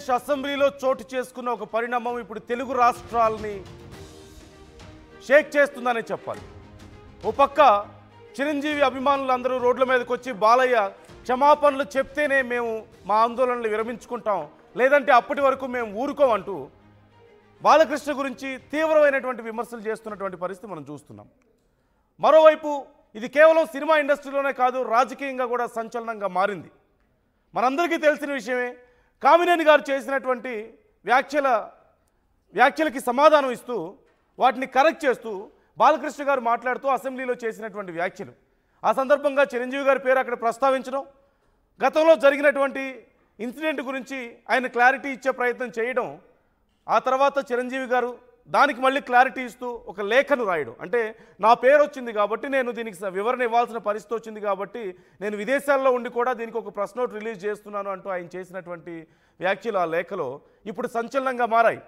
ఆంధ్రప్రదేశ్ అసెంబ్లీలో చోటు చేసుకున్న ఒక పరిణామం ఇప్పుడు తెలుగు రాష్ట్రాలని షేక్ చేస్తుందనే చెప్పాలి. ఓ పక్క చిరంజీవి అభిమానులందరూ రోడ్ల మీదకి వచ్చి బాలయ్య క్షమాపణలు చెప్తేనే మేము మా ఆందోళనలు విరమించుకుంటాం, లేదంటే అప్పటి వరకు మేము ఊరుకోమంటూ బాలకృష్ణ గురించి తీవ్రమైనటువంటి విమర్శలు చేస్తున్నటువంటి పరిస్థితి మనం చూస్తున్నాం. మరోవైపు ఇది కేవలం సినిమా ఇండస్ట్రీలోనే కాదు, రాజకీయంగా కూడా సంచలనంగా మారింది. మనందరికీ తెలిసిన విషయమే. కామినేని గారు చేసినటువంటి వ్యాఖ్యలకి సమాధానం ఇస్తూ వాటిని కరెక్ట్ చేస్తూ బాలకృష్ణ గారు మాట్లాడుతూ అసెంబ్లీలో చేసినటువంటి వ్యాఖ్యలు, ఆ సందర్భంగా చిరంజీవి గారి పేరు అక్కడ ప్రస్తావించడం, గతంలో జరిగినటువంటి ఇన్సిడెంట్ గురించి ఆయన క్లారిటీ ఇచ్చే ప్రయత్నం చేయడం, ఆ తర్వాత చిరంజీవి గారు దానికి మళ్ళీ క్లారిటీ ఇస్తూ ఒక లేఖను రాయడం, అంటే నా పేరు వచ్చింది కాబట్టి నేను దీనికి వివరణ ఇవ్వాల్సిన పరిస్థితి వచ్చింది కాబట్టి నేను విదేశాల్లో ఉండి కూడా దీనికి ఒక ప్రెస్ నోట్ రిలీజ్ చేస్తున్నాను అంటూ ఆయన చేసినటువంటి వ్యాఖ్యలు ఆ లేఖలో ఇప్పుడు సంచలనంగా మారాయి.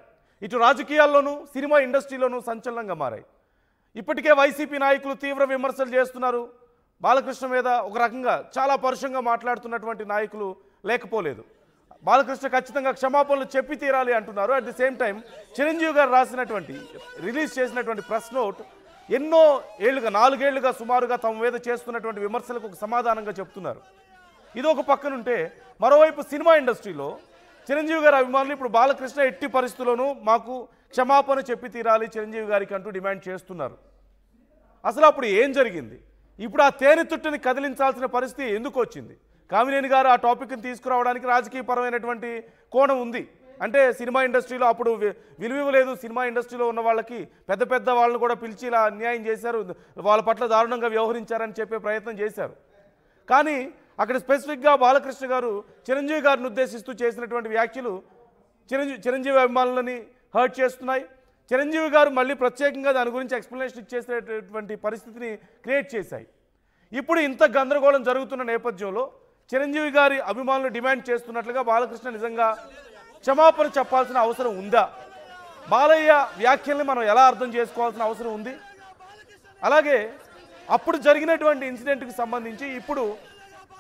ఇటు రాజకీయాల్లోనూ సినిమా ఇండస్ట్రీలోనూ సంచలనంగా మారాయి. ఇప్పటికే వైసీపీ నాయకులు తీవ్ర విమర్శలు చేస్తున్నారు. బాలకృష్ణ మీద ఒక రకంగా చాలా పరుషంగా మాట్లాడుతున్నటువంటి నాయకులు లేకపోలేదు. బాలకృష్ణ ఖచ్చితంగా క్షమాపణలు చెప్పి తీరాలి అంటున్నారు. At the same time Chiranjeevi గారు రిలీజ్ చేసినటువంటి ప్రెస్ నోట్ ఎన్నో ఏళ్లుగా 4 ఏళ్లుగా సుమారుగా తమ మీద చేస్తున్నటువంటి విమర్శలకు ఒక సమాధానంగా చెప్తున్నారు. ఇది ఒక పక్కనుంటే, మరోవైపు సినిమా ఇండస్ట్రీలో చిరంజీవి గారి అభిమానులు ఇప్పుడు బాలకృష్ణ ఎట్టి పరిస్థితుల్లోనూ మాకు క్షమాపణ చెప్పి తీరాలి చిరంజీవి గారికి అంటూ డిమాండ్ చేస్తున్నారు. అసలు అప్పుడు ఏం జరిగింది? ఇప్పుడు ఆ తేనె తుట్టుని కదిలించాల్సిన పరిస్థితి ఎందుకు వచ్చింది? కామినేని గారు ఆ టాపిక్ని తీసుకురావడానికి రాజకీయపరమైనటువంటి కోణం ఉంది. అంటే సినిమా ఇండస్ట్రీలో అప్పుడు విలువివ్వలేదు, సినిమా ఇండస్ట్రీలో ఉన్న వాళ్ళకి పెద్ద పెద్ద వాళ్ళని కూడా పిలిచి ఇలా అన్యాయం చేశారు, వాళ్ళ పట్ల దారుణంగా వ్యవహరించారని చెప్పే ప్రయత్నం చేశారు. కానీ అక్కడ స్పెసిఫిక్గా బాలకృష్ణ గారు చిరంజీవి గారిని ఉద్దేశిస్తూ చేసినటువంటి వ్యాఖ్యలు చిరంజీవి అభిమానులని హర్ట్ చేస్తున్నాయి. చిరంజీవి గారు మళ్ళీ ప్రత్యేకంగా దాని గురించి ఎక్స్ప్లెనేషన్ ఇచ్చేసేటటువంటి పరిస్థితిని క్రియేట్ చేశాయి. ఇప్పుడు ఇంత గందరగోళం జరుగుతున్న నేపథ్యంలో చిరంజీవి గారి అభిమానులు డిమాండ్ చేస్తున్నట్లుగా బాలకృష్ణ నిజంగా క్షమాపణ చెప్పాల్సిన అవసరం ఉందా? బాలయ్య వ్యాఖ్యల్ని మనం ఎలా అర్థం చేసుకోవాల్సిన అవసరం ఉంది? అలాగే అప్పుడు జరిగినటువంటి ఇన్సిడెంట్కి సంబంధించి ఇప్పుడు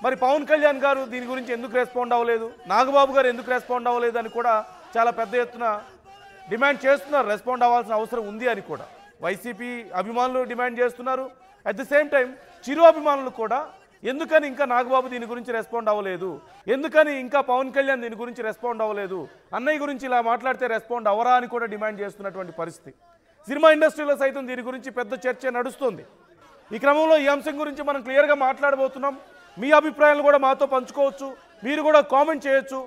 మరి పవన్ కళ్యాణ్ గారు దీని గురించి ఎందుకు రెస్పాండ్ అవ్వలేదు, నాగబాబు గారు ఎందుకు రెస్పాండ్ అవ్వలేదు అని కూడా చాలా పెద్ద ఎత్తున డిమాండ్ చేస్తున్నారు. రెస్పాండ్ అవ్వాల్సిన అవసరం ఉంది అని కూడా వైసీపీ అభిమానులు డిమాండ్ చేస్తున్నారు. అట్ ది సేమ్ టైం చిరు అభిమానులు కూడా ఎందుకని ఇంకా నాగబాబు దీని గురించి రెస్పాండ్ అవ్వలేదు, ఎందుకని ఇంకా పవన్ కళ్యాణ్ దీని గురించి రెస్పాండ్ అవ్వలేదు, అన్నయ్య గురించి ఇలా మాట్లాడితే రెస్పాండ్ అవ్వరా అని కూడా డిమాండ్ చేస్తున్నటువంటి పరిస్థితి. సినిమా ఇండస్ట్రీలో సైతం దీని గురించి పెద్ద చర్చ నడుస్తుంది. ఈ క్రమంలో ఈ అంశం గురించి మనం క్లియర్గా మాట్లాడబోతున్నాం. మీ అభిప్రాయాలు కూడా మాతో పంచుకోవచ్చు, మీరు కూడా కామెంట్ చేయొచ్చు.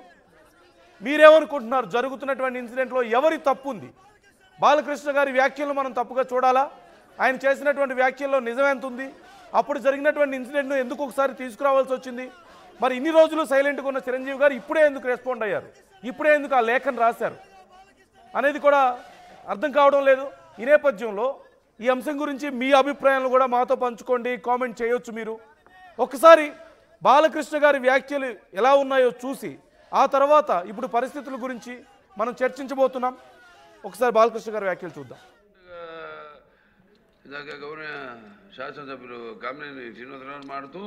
మీరేమనుకుంటున్నారు? జరుగుతున్నటువంటి ఇన్సిడెంట్లో ఎవరి తప్పు ఉంది? బాలకృష్ణ గారి వ్యాఖ్యలను మనం తప్పుగా చూడాలా? ఆయన చేసినటువంటి వ్యాఖ్యల్లో నిజం ఎంత ఉంది? అప్పుడు జరిగినటువంటి ఇన్సిడెంట్ను ఎందుకు ఒకసారి తీసుకురావాల్సి వచ్చింది? మరి ఇన్ని రోజులు సైలెంట్గా ఉన్న చిరంజీవి గారు ఇప్పుడే ఎందుకు రెస్పాండ్ అయ్యారు, ఇప్పుడే ఎందుకు ఆ లేఖను రాశారు అనేది కూడా అర్థం కావడం లేదు. ఈ నేపథ్యంలో ఈ అంశం గురించి మీ అభిప్రాయాలను కూడా మాతో పంచుకోండి, కామెంట్ చేయొచ్చు. మీరు ఒకసారి బాలకృష్ణ గారి వ్యాఖ్యలు ఎలా ఉన్నాయో చూసి ఆ తర్వాత ఇప్పుడు పరిస్థితుల గురించి మనం చర్చించబోతున్నాం. ఒకసారి బాలకృష్ణ గారి వ్యాఖ్యలు చూద్దాం. ఇందాక గౌరవ శాసనసభ్యులు కామినేని శ్రీనివాసరావు మాడుతూ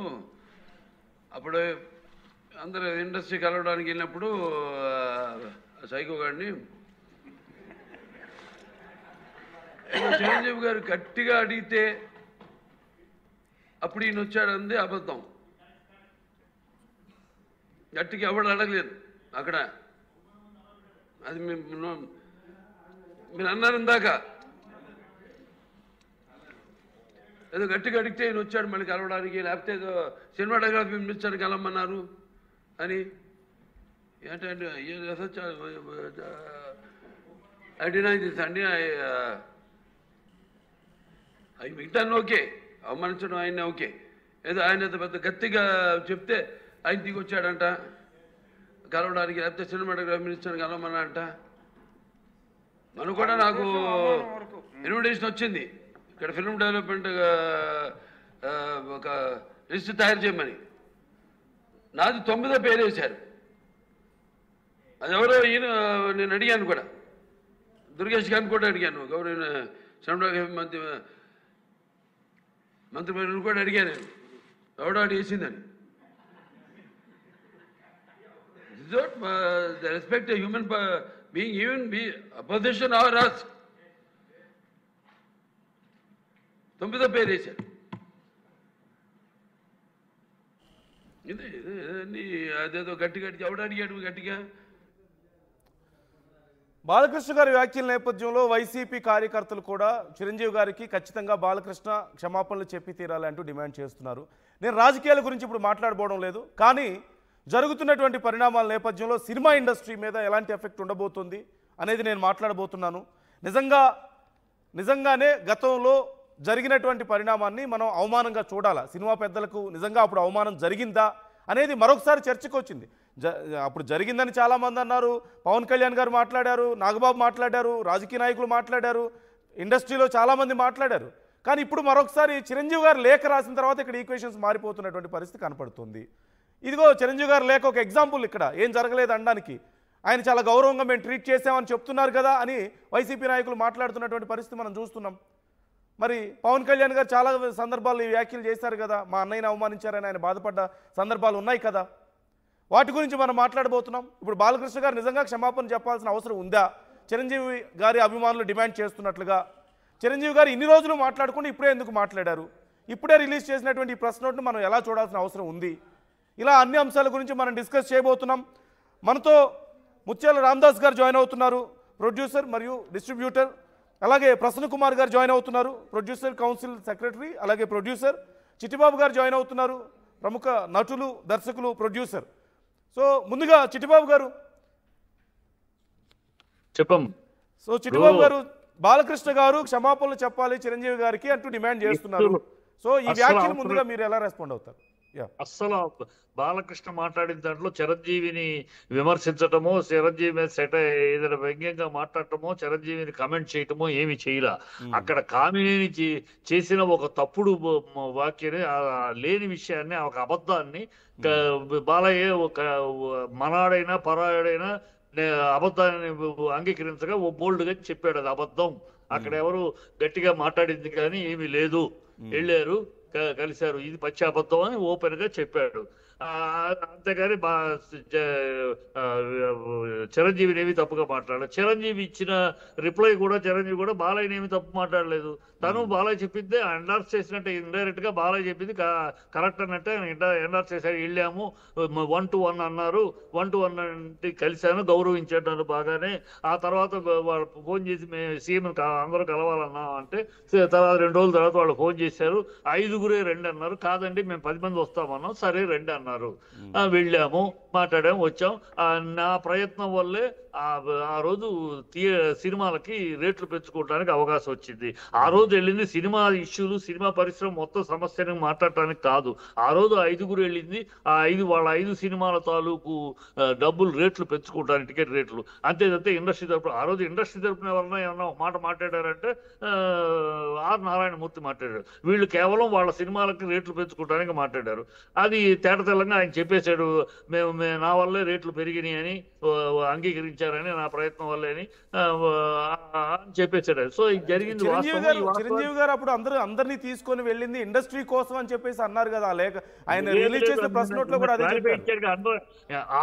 అప్పుడు అందరూ ఇండస్ట్రీ కలవడానికి వెళ్ళినప్పుడు సైకో గారిని చిరంజీవి గారు గట్టిగా అడిగితే అప్పుడు ఈయన వచ్చాడంది అబద్ధం. గట్టిగా ఎవడు అడగలేదు అక్కడ. అది మీరు అన్నారు ఇందాక, ఏదో గట్టిగా అడిగితే ఈయన వచ్చాడు మళ్ళీ కలవడానికి, లేకపోతే ఏదో సినిమాటోగ్రఫీ మినిస్టర్ కలవమన్నారు అని. ఏంటంటే అడినా ఇది అండి అవి మిగతాన్ని ఓకే, అవమానించడం ఆయన ఓకే, ఏదో ఆయన పెద్ద గట్టిగా చెప్తే ఆయన దిగి వచ్చాడంట కలవడానికి, లేకపోతే సినిమాటోగ్రఫీ మినిస్టర్ కలవమన్నా అంట. మనం కూడా నాకు ఇన్విటేషన్ వచ్చింది ఇక్కడ ఫిల్మ్ డెవలప్మెంట్ ఒక లిస్ట్ తయారు చేయమని. నాది 9వ పేరు వేశారు. అది ఎవరో ఈయన నేను అడిగాను కూడా, దుర్గేష్ గారిని కూడా అడిగాను, గౌరవ సినిమాటోగ్రఫీ మంత్రి కూడా అడిగాను నేను, ఎవడో అడిగేసిందని. not they respect a human being, even be opposition or us. తొమ్మిదో పేరు వేశారు. ఇది అదేదో గట్టిగా ఎవడు అడిగాడు గట్టిగా. బాలకృష్ణ గారి వ్యాఖ్యల నేపథ్యంలో వైసీపీ కార్యకర్తలు కూడా చిరంజీవి గారికి ఖచ్చితంగా బాలకృష్ణ క్షమాపణలు చెప్పి తీరాలి అంటూ డిమాండ్ చేస్తున్నారు. నేను రాజకీయాల గురించి ఇప్పుడు మాట్లాడబోవడం లేదు, కానీ జరుగుతున్నటువంటి పరిణామాల నేపథ్యంలో సినిమా ఇండస్ట్రీ మీద ఎలాంటి ఎఫెక్ట్ ఉండబోతుంది అనేది నేను మాట్లాడబోతున్నాను. నిజంగానే గతంలో జరిగినటువంటి పరిణామాన్ని మనం అవమానంగా చూడాలా, సినిమా పెద్దలకు నిజంగా అప్పుడు అవమానం జరిగిందా అనేది మరొకసారి చర్చకు వచ్చింది. అప్పుడు జరిగిందని చాలామంది అన్నారు, పవన్ కళ్యాణ్ గారు మాట్లాడారు, నాగబాబు మాట్లాడారు, రాజకీయ నాయకులు మాట్లాడారు, ఇండస్ట్రీలో చాలామంది మాట్లాడారు. కానీ ఇప్పుడు మరొకసారి చిరంజీవి గారు లేఖ రాసిన తర్వాత ఇక్కడ ఈక్వేషన్స్ మారిపోతున్నటువంటి పరిస్థితి కనపడుతుంది. ఇదిగో చిరంజీవి గారు లేఖ ఒక ఎగ్జాంపుల్. ఇక్కడ ఏం జరగలేదు అనడానికి ఆయన చాలా గౌరవంగా మేము ట్రీట్ చేసామని చెప్తున్నారు కదా అని వైసీపీ నాయకులు మాట్లాడుతున్నటువంటి పరిస్థితి మనం చూస్తున్నాం. మరి పవన్ కళ్యాణ్ గారు చాలా సందర్భాల్లో ఈ వ్యాఖ్యలు చేశారు కదా, మా అన్నయ్యని అవమానించారని ఆయన బాధపడ్డ సందర్భాలు ఉన్నాయి కదా, వాటి గురించి మనం మాట్లాడబోతున్నాం. ఇప్పుడు బాలకృష్ణ గారు నిజంగా క్షమాపణ చెప్పాల్సిన అవసరం ఉందా చిరంజీవి గారి అభిమానులు డిమాండ్ చేస్తున్నట్లుగా? చిరంజీవి గారు ఇన్ని రోజులు మాట్లాడుకుంటూ ఇప్పుడే ఎందుకు మాట్లాడారు? ఇప్పుడే రిలీజ్ చేసినటువంటి ఈ ప్రెస్ నోట్ను మనం ఎలా చూడాల్సిన అవసరం ఉంది? ఇలా అన్ని అంశాల గురించి మనం డిస్కస్ చేయబోతున్నాం. మనతో ముత్యాల రామదాస్ గారు జాయిన్ అవుతున్నారు, ప్రొడ్యూసర్ మరియు డిస్ట్రిబ్యూటర్. అలాగే ప్రసన్న కుమార్ గారు జాయిన్ అవుతున్నారు, ప్రొడ్యూసర్ కౌన్సిల్ సెక్రటరీ, అలాగే ప్రొడ్యూసర్. చిట్టిబాబు గారు జాయిన్ అవుతున్నారు, ప్రముఖ నటులు, దర్శకులు, ప్రొడ్యూసర్. సో ముందుగా చిట్టిబాబు గారు చెప్పం. సో చిట్టిబాబు గారు, బాలకృష్ణ గారు క్షమాపణలు చెప్పాలి చిరంజీవి గారికి అంటూ డిమాండ్ చేస్తున్నారు. సో ఈ వ్యాఖ్యలు ముందుగా మీరు ఎలా రెస్పాండ్ అవుతారు? అస్సలు బాలకృష్ణ మాట్లాడిన దాంట్లో చిరంజీవిని విమర్శించటమో, చిరంజీవి మీద ఏదైనా వ్యంగ్యంగా మాట్లాడటమో, చిరంజీవిని కమెంట్ చేయటమో ఏమి చేయలా. అక్కడ కామినేని చేసిన ఒక తప్పుడు వాక్యాన్ని, లేని విషయాన్ని, ఒక అబద్ధాన్ని బాలయ్య ఒక మనాడైనా పరాయుడైనా అబద్ధాన్ని అంగీకరించగా ఓ బోల్డ్గా చెప్పాడు అది అబద్ధం. అక్కడ ఎవరు గట్టిగా మాట్లాడింది కానీ ఏమీ లేదు, వెళ్ళారు కలిశారు, ఇది పచ్చి అబద్ధం అని ఓపెన్ గా చెప్పాడు. అంతేగాని చిరంజీవిని ఏమి తప్పుగా మాట్లాడలేదు. చిరంజీవి ఇచ్చిన రిప్లై కూడా చిరంజీవి కూడా బాలయ్యని ఏమి తప్పు మాట్లాడలేదు. తను బాలయ్య చెప్పింది ఎండార్స్ చేసినట్టే, ఇండైరెక్ట్ గా బాలయ్య చెప్పింది కరెక్ట్ అన్నట్టే ఎండార్స్ చేశారు. వెళ్ళాము 1-to-1 అన్నారు, 1-to-1 అంటే కలిశాను, గౌరవించాడు బాగానే. ఆ తర్వాత వాళ్ళు ఫోన్ చేసి మేము సీఎం అందరూ కలవాలన్నాం అంటే తర్వాత 2 రోజుల తర్వాత వాళ్ళు ఫోన్ చేశారు, 5గురే రండి అన్నారు. కాదండి మేము 10 మంది వస్తామన్నాం, సరే రండి అన్నారు. వెళ్ళాము, మాట్లాడాము, వచ్చాం. నా ప్రయత్నం వల్లే ఆ రోజు సినిమాలకి రేట్లు పెంచుకోవడానికి అవకాశం వచ్చింది. ఆ రోజు వెళ్ళింది సినిమా ఇష్యూలు, సినిమా పరిశ్రమ మొత్తం సమస్యని మాట్లాడటానికి కాదు. ఆ రోజు 5గురు వెళ్ళింది, వాళ్ళ 5 సినిమాల తాలూకు డబ్బులు రేట్లు పెంచుకోవడానికి, టికెట్ రేట్లు. అంతే తప్పితే ఇండస్ట్రీ తరపున ఆ రోజు ఇండస్ట్రీ తరపున ఎవరన్నా ఏమన్నా ఒక మాట మాట్లాడారంటే ఆర్ నారాయణమూర్తి మాట్లాడారు. వీళ్ళు కేవలం వాళ్ళ సినిమాలకి రేట్లు పెంచుకోవడానికి మాట్లాడారు. అది తేటతెల్లంగా ఆయన చెప్పేశాడు, నా వల్లే రేట్లు పెరిగినాయి అని అంగీకరించారని, నా ప్రయత్నం వల్లే అని చెప్పేశాడు. సో ఇది జరిగింది. చిరంజీవి గారు అప్పుడు అందరినీ తీసుకొని వెళ్ళింది ఇండస్ట్రీ కోసం అని చెప్పేసి అన్నారు కదా, లేక ఆయన రిలీజ్ చేసిన ప్రెస్ నోట్ లో కూడా అదే చెప్పారు.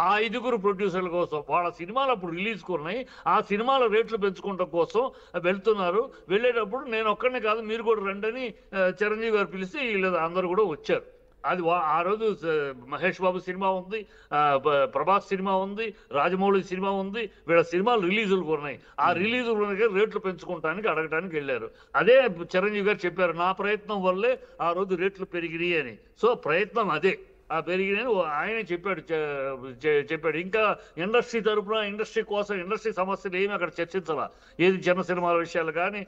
ఆ 5గురు ప్రొడ్యూసర్ల కోసం వాళ్ళ సినిమాలు అప్పుడు రిలీజ్ కొన్నాయి, ఆ సినిమాల రేట్లు పెంచుకోవడం కోసం వెళ్తున్నారు. వెళ్ళేటప్పుడు నేను ఒక్కడనే కాదు మీరు కూడా రండి చిరంజీవి గారు పిలిస్తే వీళ్ళు అందరూ కూడా వచ్చారు. అది ఆ రోజు మహేష్ బాబు సినిమా ఉంది, ప్రభాస్ సినిమా ఉంది, రాజమౌళి సినిమా ఉంది, వీళ్ళ సినిమాలు రిలీజులు ఉన్నాయి. ఆ రిలీజులు రేట్లు పెంచుకోవడానికి అడగడానికి వెళ్ళారు. అదే చిరంజీవి గారు చెప్పారు, నా ప్రయత్నం వల్లే ఆ రోజు రేట్లు పెరిగినాయి అని. సో ప్రయత్నం అదే పెరిగినాయని ఆయనే చెప్పాడు. ఇంకా ఇండస్ట్రీ తరఫున, ఇండస్ట్రీ కోసం, ఇండస్ట్రీ సమస్యలు ఏమి అక్కడ చర్చించాల. ఏది చిన్న సినిమాల విషయాలు కానీ,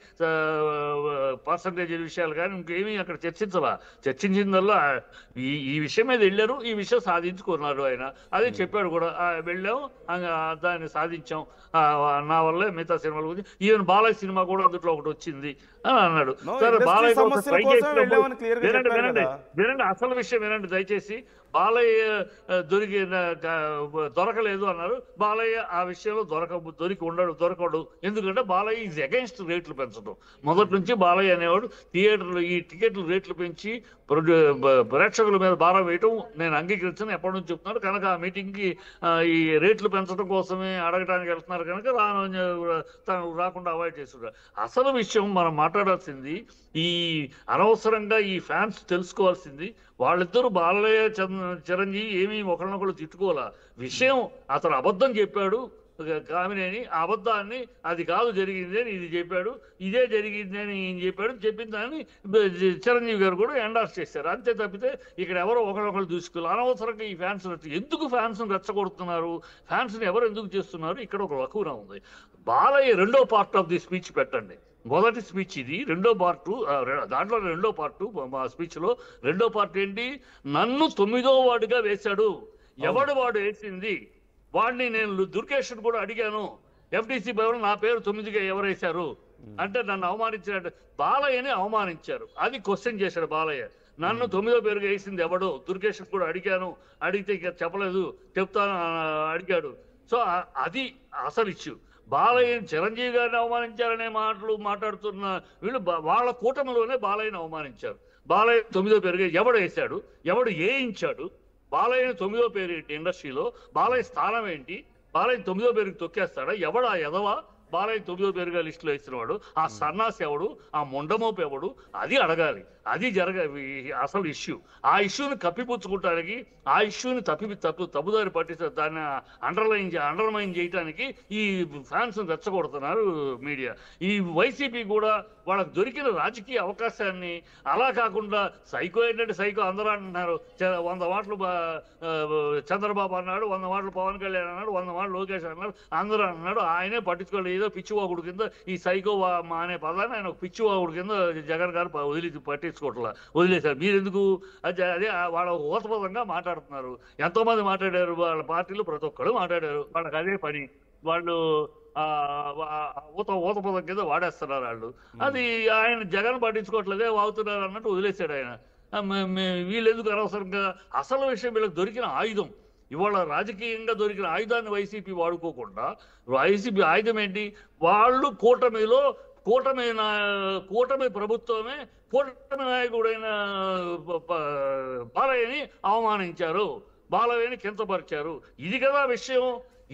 పర్సంటేజ్ విషయాలు కానీ ఇంకేమీ అక్కడ చర్చించిందల్లా ఈ విషయం మీద వెళ్ళారు, ఈ విషయం సాధించుకున్నారు ఆయన. అదే చెప్పాడు కూడా, వెళ్ళాము దాన్ని సాధించాం, నా వల్లే మిగతా సినిమాల గురించి. ఈవెన్ బాలయ్య సినిమా కూడా అందులో ఒకటి వచ్చింది అని అన్నాడు. సరే బాలయ్య వినండి, అసలు విషయం వినండి దయచేసి. బాలయ్య దొరకలేదు అన్నారు. బాలయ్య ఆ విషయంలో దొరకడు. ఎందుకంటే బాలయ్య ఈజ్ అగైన్స్ట్ రేట్లు పెంచడం. మొదటి నుంచి బాలయ్య అనేవాడు థియేటర్లు ఈ టికెట్లు రేట్లు పెంచి ప్రేక్షకుల మీద భారం వేయటం నేను అంగీకరించాను, ఎప్పటి నుంచి చెప్తున్నాడు. కనుక ఆ మీటింగ్కి ఈ రేట్లు పెంచడం కోసమే అడగడానికి వెళ్తున్నారు కనుక రాకుండా అవాయిడ్ చేస్తున్నారు. అసలు విషయం మనం మాట్లాడాల్సింది ఈ అనవసరంగా ఈ ఫ్యాన్స్ తెలుసుకోవాల్సింది వాళ్ళిద్దరూ బాలయ్య చిరంజీవి ఏమీ ఒకరినొకరు తిట్టుకోవాలా. విషయం అతను అబద్ధం చెప్పాడు కామినేని, ఆ అబద్ధాన్ని అది కాదు జరిగింది అని ఇది చెప్పాడు, ఇదే జరిగింది అని ఈయన చెప్పిన దాన్ని చిరంజీవి గారు కూడా ఎండార్స్ చేశారు. అంతే తప్పితే ఇక్కడ ఎవరో ఒకరొకరు చూసుకోవాలి. అనవసరంగా ఈ ఫ్యాన్స్ ఎందుకు ఫ్యాన్స్ని రెచ్చగొడుతున్నారు, ఫ్యాన్స్ని ఎవరు ఎందుకు చేస్తున్నారు, ఇక్కడ ఒక లకున ఉంది. బాలయ్య రెండో పార్ట్ ఆఫ్ ది స్పీచ్ పెట్టండి. మొదటి స్పీచ్ ఇది, రెండో పార్టు దాంట్లో రెండో పార్టు మా స్పీచ్లో రెండో పార్ట్ ఏంటి, నన్ను 9వ వార్డుగా వేశాడు, ఎవడు వాడు వేసింది వాడిని నేను దుర్గేష్ను కూడా అడిగాను, ఎఫ్డిసి భవన్ నా పేరు 9గా ఎవరేశారు అంటే నన్ను అవమానించినట్టు బాలయ్యని అవమానించారు. అది క్వశ్చన్ చేశాడు బాలయ్య. నన్ను 9వ పేరుగా వేసింది ఎవడు, దుర్గేష్ కూడా అడిగాను, అడిగితే ఇక చెప్పలేదు, చెప్తాను అడిగాడు. సో అది అసలు ఇష్యూ. బాలయ్య చిరంజీవి గారిని అవమానించారనే మాట్లాడుతున్న వీళ్ళు వాళ్ళ కూటమిలోనే బాలయ్యని అవమానించారు. బాలయ్య 9వ పేరుగా ఎవడు వేశాడు, ఎవడు వేయించాడు, బాలయ్య 9వ పేరు ఏంటి ఇండస్ట్రీలో, బాలయ్య స్థానం ఏంటి, బాలయ్య 9వ పేరుకి తొక్కేస్తాడా, ఎవడు ఆ ఎదవా బాలయ్య 9వ పేరుగా లిస్టులో వేసినవాడు, ఆ సన్నాసి ఎవడు, ఆ మొండమోపు ఎవడు, అది అడగాలి. అది అసలు ఇష్యూ. ఆ ఇష్యూని కప్పిపుచ్చుకోవటానికి, ఆ ఇష్యూని తప్పుదారి పట్టిస్తే దాన్ని అండర్మైన్ చేయడానికి ఈ ఫ్యాన్స్ రెచ్చగొడుతున్నారు మీడియా. ఈ వైసీపీ కూడా వాళ్ళకు దొరికిన రాజకీయ అవకాశాన్ని అలా కాకుండా సైకో ఏంటంటే సైకో అందరూ అంటున్నారు. 100 మాటలు చంద్రబాబు అన్నాడు, 100 మాటలు పవన్ కళ్యాణ్ అన్నాడు, 100 మాటలు లోకేష్ అన్నాడు, అందరూ అన్నాడు. ఆయనే పట్టించుకోలేదు. ఏదో పిచ్చివాగుడు కింద ఈ సైకో అనే పదాన్ని ఆయన ఒక పిచ్చివాగుడు కింద జగన్ గారు వదిలేశారు. మీరెందుకు అదే వాళ్ళ ఊతపదంగా మాట్లాడుతున్నారు. ఎంతో మంది మాట్లాడారు, వాళ్ళ పార్టీలు ప్రతి ఒక్కరు మాట్లాడారు. వాళ్ళకి అదే పని, వాళ్ళు ఊతపదం కింద వాడేస్తున్నారు వాళ్ళు. అది ఆయన జగన్ పట్టించుకోవట్లేదే వాగుతున్నారు అన్నట్టు వదిలేశాడు ఆయన. వీళ్ళెందుకు అనవసరంగా, అసలు విషయం వీళ్ళకి దొరికిన ఆయుధం, ఇవాళ రాజకీయంగా దొరికిన ఆయుధాన్ని వైసీపీ వాడుకోకుండా, వైసీపీ ఆయుధం ఏంటి, వాళ్ళు కూటమి ప్రభుత్వమే కూటమి నాయకుడైన బాలయ్యని అవమానించారు, బాలయ్యని కించపరిచారు. ఇది కదా విషయం,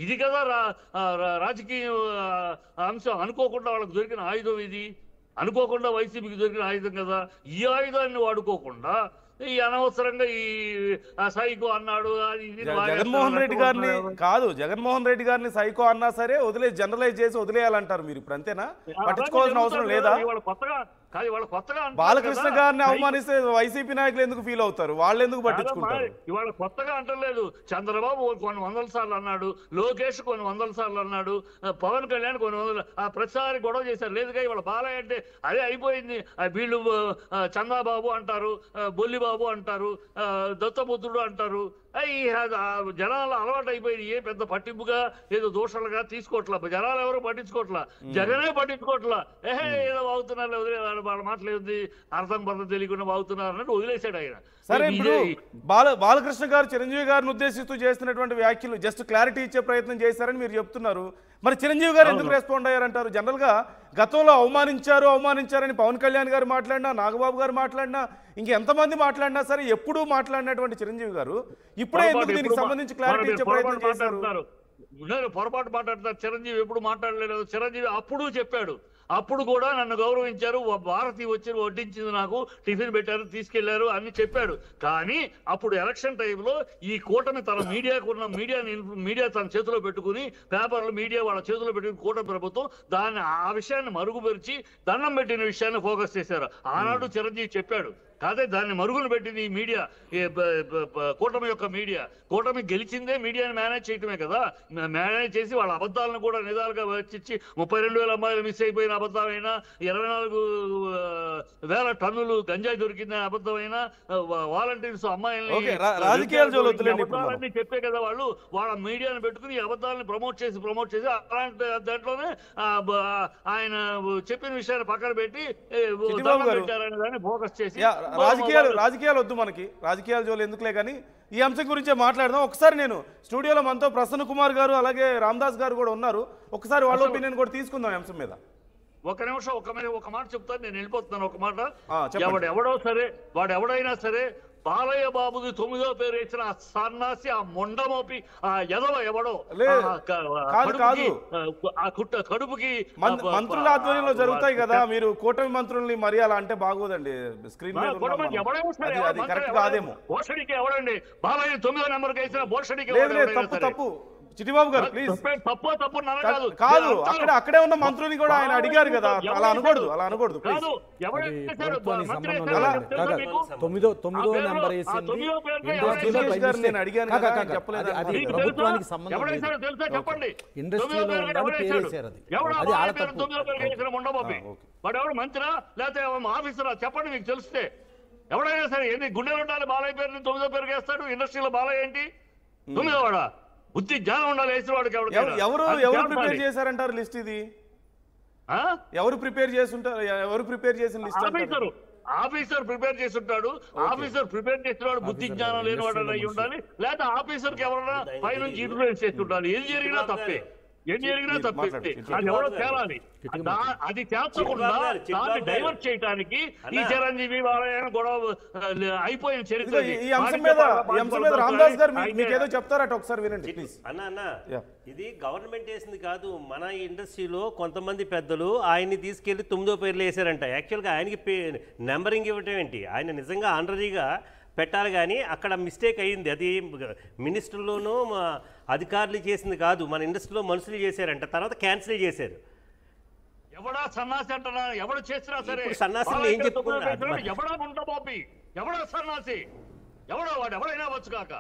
ఇది కదా రాజకీయ అంశం. అనుకోకుండా వాళ్ళకి దొరికిన ఆయుధం ఇది, అనుకోకుండా వైసీపీకి దొరికిన ఆయుధం కదా. ఈ ఆయుధాన్ని వాడుకోకుండా ఈ అనవసరంగా ఈ సైకో అన్నాడు. జగన్మోహన్ రెడ్డి గారిని సైకో అన్నా సరే జనరలైజ్ చేసి వదిలేయాలంటారు మీరు ఇప్పుడు, అంతేనా? పట్టించుకోవాల్సిన అవసరం లేదా? బాలకృష్ణ గారిని అవమానిస్తే వైసీపీ నాయకులు ఎందుకు ఫీల్ అవుతారు, వాళ్ళు ఎందుకు పట్టించుకుంటారు? ఇవాళ కొత్తగా అంటలేదు. చంద్రబాబు కొన్ని 100 సార్లు అన్నాడు, లోకేష్ కొన్ని 100 సార్లు అన్నాడు, పవన్ కళ్యాణ్ కొన్ని 100, ప్రతిసారి గొడవ చేశారు. లేదుగా ఇవాళ బాలయ్య అంటే అదే అయిపోయింది. వీళ్ళు చంద్రబాబు అంటారు, బొల్లిబాబు అంటారు, దత్తపుత్రుడు అంటారు. జనాలు అలవాటు అయిపోయింది. ఏ పెద్ద పట్టింపుగా ఏదో దోషాలుగా తీసుకోవట్లా, జనాలు ఎవరు పట్టించుకోవట్లా, జగనే పట్టించుకోవట్లా. ఏదో వాగుతున్నారు, వాళ్ళ మాటలేదు, అర్థం తెలియకుండా వాగుతున్నారు అన్నట్టు వదిలేశాడు ఆయన. సరే, ఇప్పుడు బాలకృష్ణ గారు చిరంజీవి గారిని ఉద్దేశిస్తూ చేస్తున్నటువంటి వ్యాఖ్యలు జస్ట్ క్లారిటీ ఇచ్చే ప్రయత్నం చేశారని మీరు చెప్తున్నారు. మరి చిరంజీవి గారు ఎందుకు రెస్పాండ్ అయ్యారంటారు? జనరల్ గా గతంలో అవమానించారని పవన్ కళ్యాణ్ గారు మాట్లాడినా, నాగబాబు గారు మాట్లాడినా, ఇంకెంతమంది మాట్లాడినా సరే ఎప్పుడూ మాట్లాడినటువంటి చిరంజీవి గారు ఇప్పుడే ఎందుకు దీనికి సంబంధించి క్లారిటీ ఇచ్చే ప్రయత్నం చేశారు? నేను పొరపాటు మాట్లాడతాను. చిరంజీవి ఎప్పుడు మాట్లాడలేదు. చిరంజీవి అప్పుడు చెప్పాడు, అప్పుడు కూడా నన్ను గౌరవించారు, భారతి వచ్చి వడ్డించింది, నాకు టిఫిన్ పెట్టారు, తీసుకెళ్లారు అని చెప్పాడు. కానీ అప్పుడు ఎలక్షన్ టైంలో ఈ కూటమి తన మీడియా తన చేతిలో పెట్టుకుని, పేపర్లు మీడియా వాళ్ళ చేతిలో పెట్టుకుని కూటమి ప్రభుత్వం దాన్ని ఆ విషయాన్ని మరుగుపరిచి దండం పెట్టిన విషయాన్ని ఫోకస్ చేశారు. ఆనాడు చిరంజీవి చెప్పాడు. కాదే దాన్ని మరుగులు పెట్టింది ఈ మీడియా, కూటమి యొక్క మీడియా. కూటమి గెలిచిందే మీడియాని మేనేజ్ చేయటమే కదా. మేనేజ్ చేసి వాళ్ళ అబద్ధాలను కూడా నిజాలుగా వచ్చిచ్చి 32,000 అమ్మాయిలు మిస్ అయిపోయిన అబద్ధమైనా, 24,000 టన్నులు గంజాయి దొరికిందని అబద్ధమైనా, వాలంటీర్స్ అమ్మాయిల్ని అబద్ధాలన్నీ చెప్పే కదా వాళ్ళు. వాళ్ళ మీడియాని పెట్టుకుని అబద్ధాలను ప్రమోట్ చేసి అలాంటి దాంట్లోనే ఆయన చెప్పిన విషయాన్ని పక్కన పెట్టి పెట్టారనే దాన్ని ఫోకస్ చేసి రాజకీయాలు వద్దు మనకి, రాజకీయాల జోలు ఎందుకులే. కానీ ఈ అంశం గురించే మాట్లాడదాం. ఒకసారి నేను స్టూడియోలో మనతో ప్రసన్న కుమార్ గారు అలాగే రామదాస్ గారు కూడా ఉన్నారు. ఒకసారి వాళ్ళ ఒపీనియన్ కూడా తీసుకుందాం ఈ అంశం మీద. ఒక నిమిషం ఒక మాట చెప్తాను, నేను వెళ్ళిపోతున్నాను. ఒక మాట, చెప్పండి. ఎవడో సరే, వాడు ఎవడైనా సరే, బాలయ్య బాబుది 9వ పేరు వేసిన ఆ సన్నాసి, ఆ మొండమోపి, ఆ ఎదవ ఎవడో కడుపుకి మంత్రుల ఆధ్వర్యంలో జరుగుతాయి కదా, మీరు కూటమి మంత్రుల్ని మరి అలా అంటే బాగోదండి. స్క్రీన్ కాదేమో. భోషడికి ఎవడండి బాలయ్య 9వ నెంబర్కి వేసిన భోషడికి? తప్పు చిట్టిబాబు గారు ప్లీజ్. తప్పు కాదు, అక్కడే ఉన్న మంత్రుల్ని కూడా ఆయన అడిగారు కదా, అలా అనకూడదు. నేను అడిగాను ప్రభుత్వానికి సంబంధం వాడు ఎవడు మంత్రా లేకపోతే ఆఫీసరా చెప్పండి మీకు తెలిస్తే. ఎవడైనా సరే ఎన్ని గుండెలు ఉండాలి బాలయ్య పేరుని 9వ పేరుకి వేస్తాడు? ఇండస్ట్రీలో బాలయ్య ఏంటి 9వ వాడా? బుద్ధి జ్ఞానం ఉండాలి వేసిన వాడికి. ఎవరు ప్రిపేర్ చేశారంటారు లిస్ట్? ఇది ఎవరు ప్రిపేర్ చేస్తుంటారు? ఎవరు ప్రిపేర్ చేసిన లిస్ట్? ఆఫీసర్ ప్రిపేర్ చేస్తుంటాడు. ఆఫీసర్ ప్రిపేర్ చేసినవాడు బుద్ధి జ్ఞానం లేనివాడు అయి ఉండాలి, లేదా ఆఫీసర్ కి ఎవరైనా పైనుంచి ఇన్ఫ్లుయెన్స్ చేసి ఉండాలి. ఏది జరిగినా తప్పే, ఏం జరిగినా తప్పే. అది ఎవరో తేలాలి. అది చేర్చకుండా దాన్ని డైవర్ట్ చేయడానికి ఈ చిరంజీవి వాళ్ళ గొడవ అయిపోయిన చరిత్ర. ఈ అంశం మీద రామదాస్ గారు మీకేదో చెప్తారట, ఒకసారి వినండి ప్లీజ్. అన్న ఇది గవర్నమెంట్ వేసింది కాదు, మన ఇండస్ట్రీలో కొంతమంది పెద్దలు ఆయన్ని తీసుకెళ్లి 9వ పేర్లు వేసారంట. యాక్చువల్గా ఆయనకి నెంబరింగ్ ఇవ్వటం ఏంటి? ఆయన నిజంగా ఆనరీగా పెట్టాలి, కానీ అక్కడ మిస్టేక్ అయ్యింది. అది మినిస్టర్లోనూ అధికారులు చేసింది కాదు, మన ఇండస్ట్రీలో మనుషులు చేశారంట, తర్వాత క్యాన్సిల్ చేశారు. ఎవడా సన్నాసి అంటున్నా? ఎవడు చేసినా సరే సన్నాసి ఏం చెప్పుకున్నారు? ఎవడా ఉండ బాబీ, ఎవడా సన్నాసి, ఎవడో వాడు ఎవడైనా వచ్చు కాక.